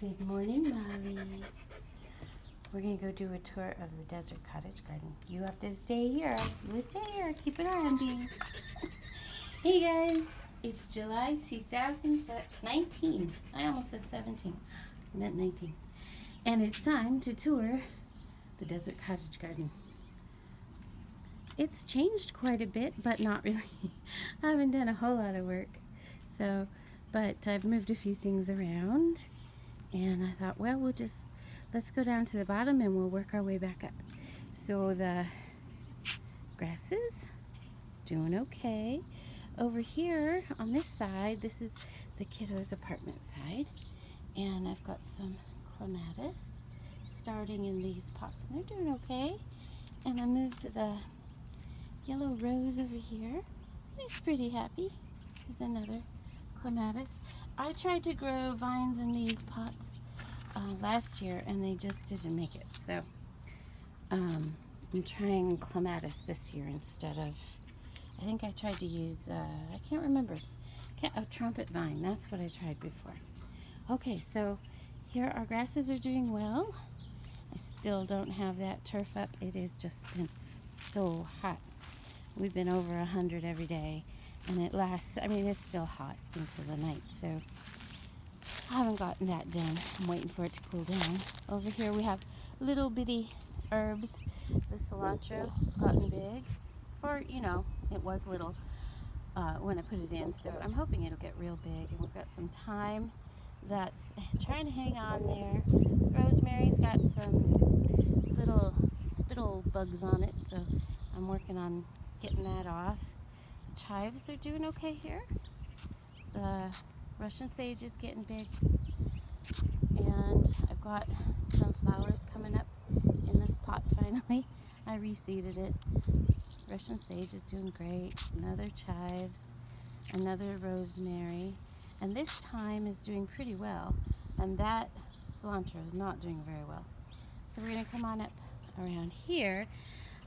Good morning, Molly. We're going to go do a tour of the desert cottage garden. You have to stay here. You stay here. Keep an eye on things. Hey, guys. It's July 2019. I almost said 17. I meant 19. And it's time to tour the desert cottage garden. It's changed quite a bit, but not really. I haven't done a whole lot of work. But I've moved a few things around. And I thought, well, let's go down to the bottom and we'll work our way back up. So the grasses, doing okay. Over here on this side, this is the kiddos' apartment side. And I've got some clematis starting in these pots. And they're doing okay. And I moved the yellow rose over here. He's pretty happy. There's another clematis. I tried to grow vines in these pots last year and they just didn't make it. So I'm trying clematis this year instead of, I think I tried to use, I can't remember, a trumpet vine. That's what I tried before. Okay, so here our grasses are doing well. I still don't have that turf up. It has just been so hot. We've been over 100 every day. And it lasts, I mean, it's still hot into the night, so I haven't gotten that done. I'm waiting for it to cool down. Over here we have little bitty herbs. The cilantro has gotten big. It was little when I put it in, so I'm hoping it'll get real big. And we've got some thyme that's trying to hang on there. Rosemary's got some little spittle bugs on it, so I'm working on getting that off. Chives are doing okay here. The Russian sage is getting big. And I've got some flowers coming up in this pot finally. I reseeded it. Russian sage is doing great. Another chives. Another rosemary. And this thyme is doing pretty well. And that cilantro is not doing very well. So we're going to come on up around here.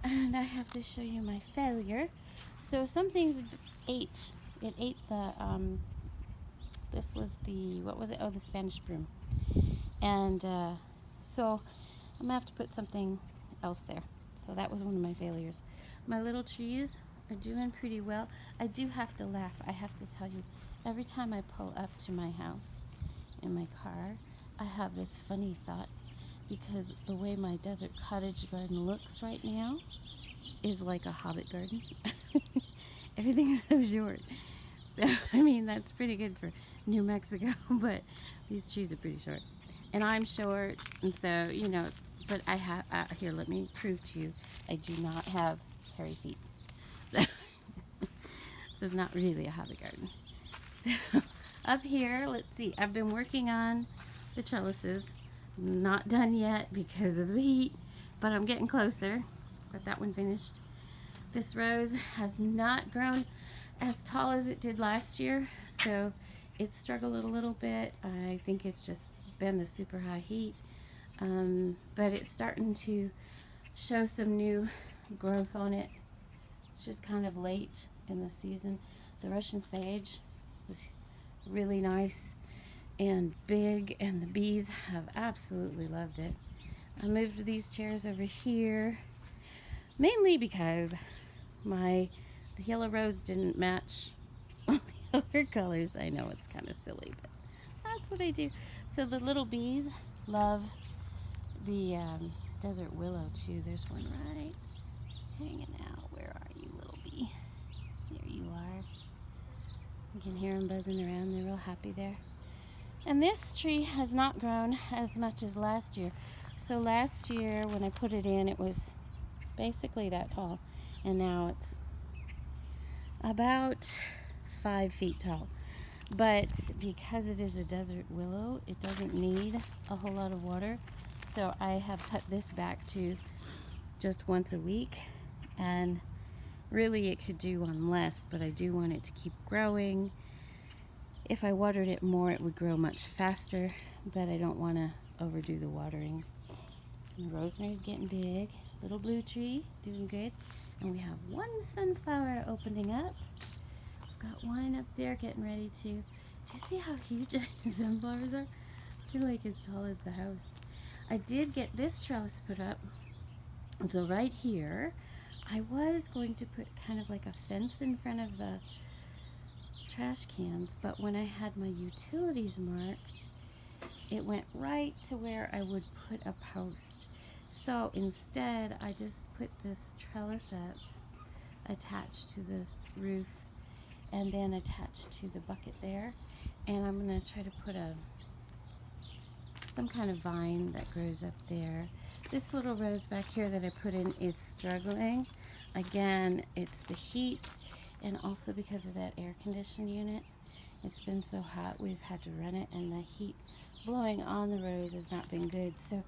And I have to show you my failure. So some things ate. It ate the, this was the, what was it? Oh, the Spanish broom. And so I'm going to have to put something else there. So that was one of my failures. My little trees are doing pretty well. I do have to laugh. I have to tell you, every time I pull up to my house in my car, I have this funny thought. Because the way my desert cottage garden looks right now is like a hobbit garden. Everything's so short. I mean, that's pretty good for New Mexico, but these trees are pretty short. And I'm short, and so, but I have, here, let me prove to you, I do not have hairy feet. So, it's not really a hobbit garden. So, up here, let's see, I've been working on the trellises. Not done yet because of the heat, but I'm getting closer. Got that one finished. This rose has not grown as tall as it did last year, so it's struggled a little bit. I think it's just been the super high heat, but it's starting to show some new growth on it. It's just kind of late in the season. The Russian sage was really nice and big, and the bees have absolutely loved it. I moved these chairs over here mainly because the yellow rose didn't match all the other colors. I know it's kind of silly, but that's what I do. So the little bees love the desert willow too. There's one right hanging out. Where are you, little bee? There you are. You can hear them buzzing around. They're real happy there. And this tree has not grown as much as last year. So last year when I put it in, it was basically that tall. And now it's about 5 feet tall. But because it is a desert willow, it doesn't need a whole lot of water. So I have cut this back to just once a week. And really it could do one less, but I do want it to keep growing. If I watered it more, it would grow much faster, but I don't want to overdo the watering. And the rosemary's getting big. Little blue tree, doing good. And we have one sunflower opening up. We've got one up there getting ready to. Do you see how huge these sunflowers are? They're like as tall as the house. I did get this trellis put up. So right here, I was going to put kind of like a fence in front of the trash cans, but when I had my utilities marked, it went right to where I would put a post. So instead, I just put this trellis up attached to this roof and then attached to the bucket there. And I'm going to try to put some kind of vine that grows up there. This little rose back here that I put in is struggling. Again, it's the heat and also because of that air conditioning unit. It's been so hot we've had to run it, and the heat blowing on the rose has not been good. So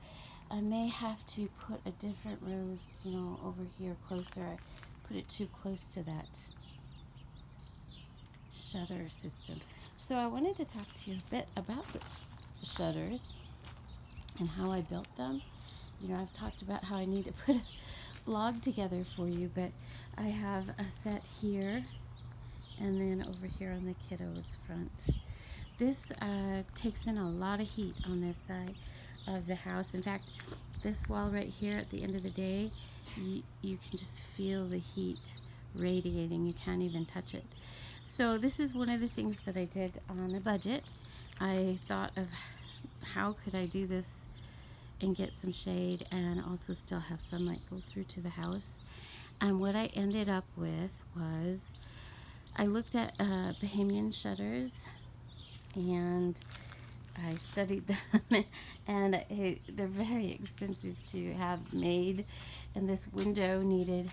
I may have to put a different rose, you know, over here closer. I put it too close to that shutter system. So I wanted to talk to you a bit about the shutters and how I built them. You know, I've talked about how I need to put a blog together for you, but I have a set here and then over here on the kiddos front. This takes in a lot of heat on this side of the house. In fact, this wall right here at the end of the day, you can just feel the heat radiating. You can't even touch it. So this is one of the things that I did on a budget. I thought of how could I do this and get some shade and also still have sunlight go through to the house. And what I ended up with was I looked at Bahamian shutters and I studied them and they're very expensive to have made, and this window needed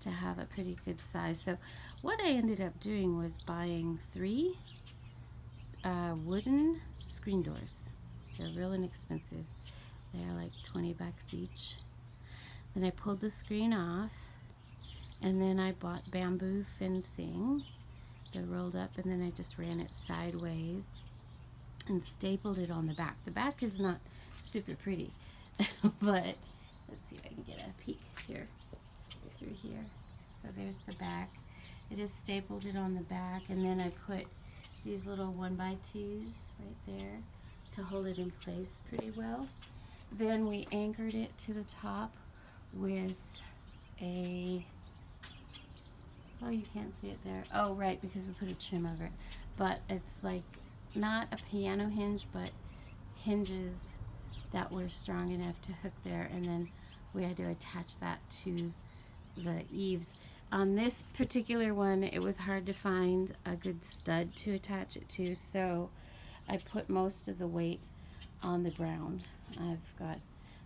to have a pretty good size. So what I ended up doing was buying 3 wooden screen doors. They're real inexpensive. They're like 20 bucks each. Then I pulled the screen off, and then I bought bamboo fencing that rolled up, and then I just ran it sideways and stapled it on the back. The back is not super pretty, but let's see if I can get a peek here through here. So there's the back. I just stapled it on the back, and then I put these little 1x2s right there to hold it in place pretty well. Then we anchored it to the top with a, oh, you can't see it there. Oh, right, because we put a trim over it. But it's like not a piano hinge, but hinges that were strong enough to hook there. And then we had to attach that to the eaves. On this particular one, it was hard to find a good stud to attach it to, so I put most of the weight on the ground. I've got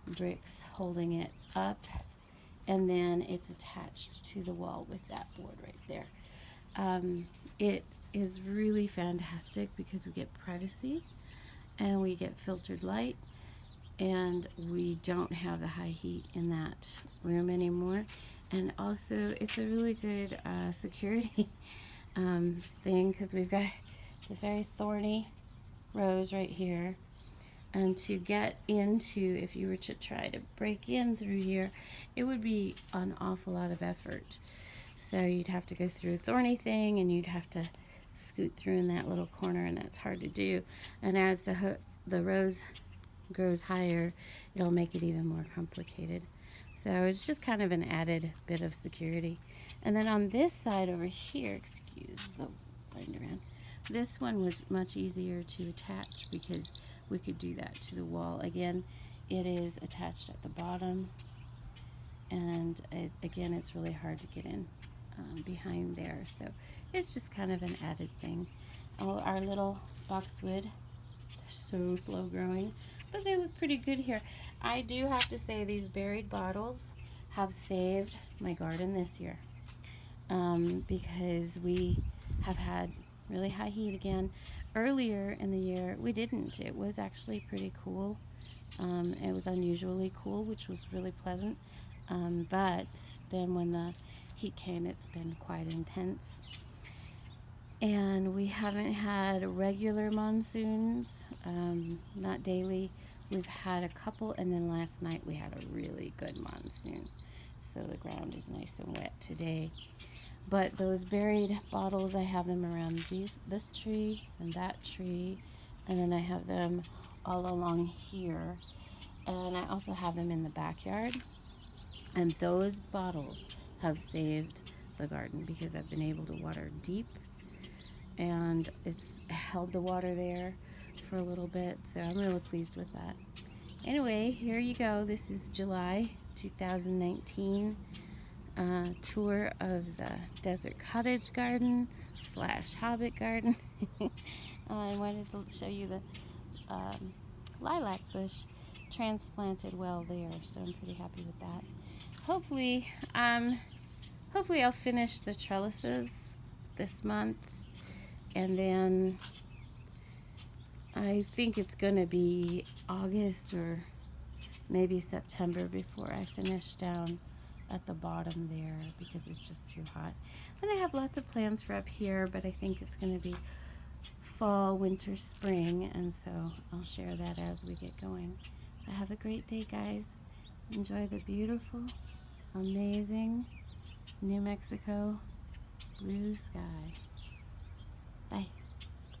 bricks holding it up, and then it's attached to the wall with that board right there. It is really fantastic because we get privacy and we get filtered light, and we don't have the high heat in that room anymore. And also it's a really good security thing, because we've got the very thorny rose right here, and to get into, if you were to try to break in through here, it would be an awful lot of effort. So you'd have to go through a thorny thing, and you'd have to scoot through in that little corner, and that's hard to do. And as the rose grows higher, it'll make it even more complicated. So it's just kind of an added bit of security. And then on this side over here, excuse the wind around, this one was much easier to attach because we could do that to the wall. Again, it is attached at the bottom, and again, it's really hard to get in behind there. So it's just kind of an added thing. Oh, our little boxwood, they're so slow growing, but they look pretty good here. I do have to say these buried bottles have saved my garden this year, because we have had really high heat again. Earlier in the year, we didn't. It was actually pretty cool. It was unusually cool, which was really pleasant. But then when the heat came, it's been quite intense. And we haven't had regular monsoons, not daily. We've had a couple, and then last night we had a really good monsoon. So the ground is nice and wet today. But those buried bottles, I have them around this tree and that tree, and then I have them all along here. And I also have them in the backyard. And those bottles have saved the garden because I've been able to water deep, and it's held the water there for a little bit, so I'm really pleased with that. Anyway, here you go. This is July 2019 tour of the desert cottage garden / hobbit garden. I wanted to show you the lilac bush transplanted well there, so I'm pretty happy with that. Hopefully I'll finish the trellises this month, and then I think it's gonna be August or maybe September before I finish down at the bottom there because it's just too hot. And I have lots of plans for up here, but I think it's gonna be fall, winter, spring, and so I'll share that as we get going. Have a great day, guys. Enjoy the beautiful, amazing New Mexico blue sky. Bye.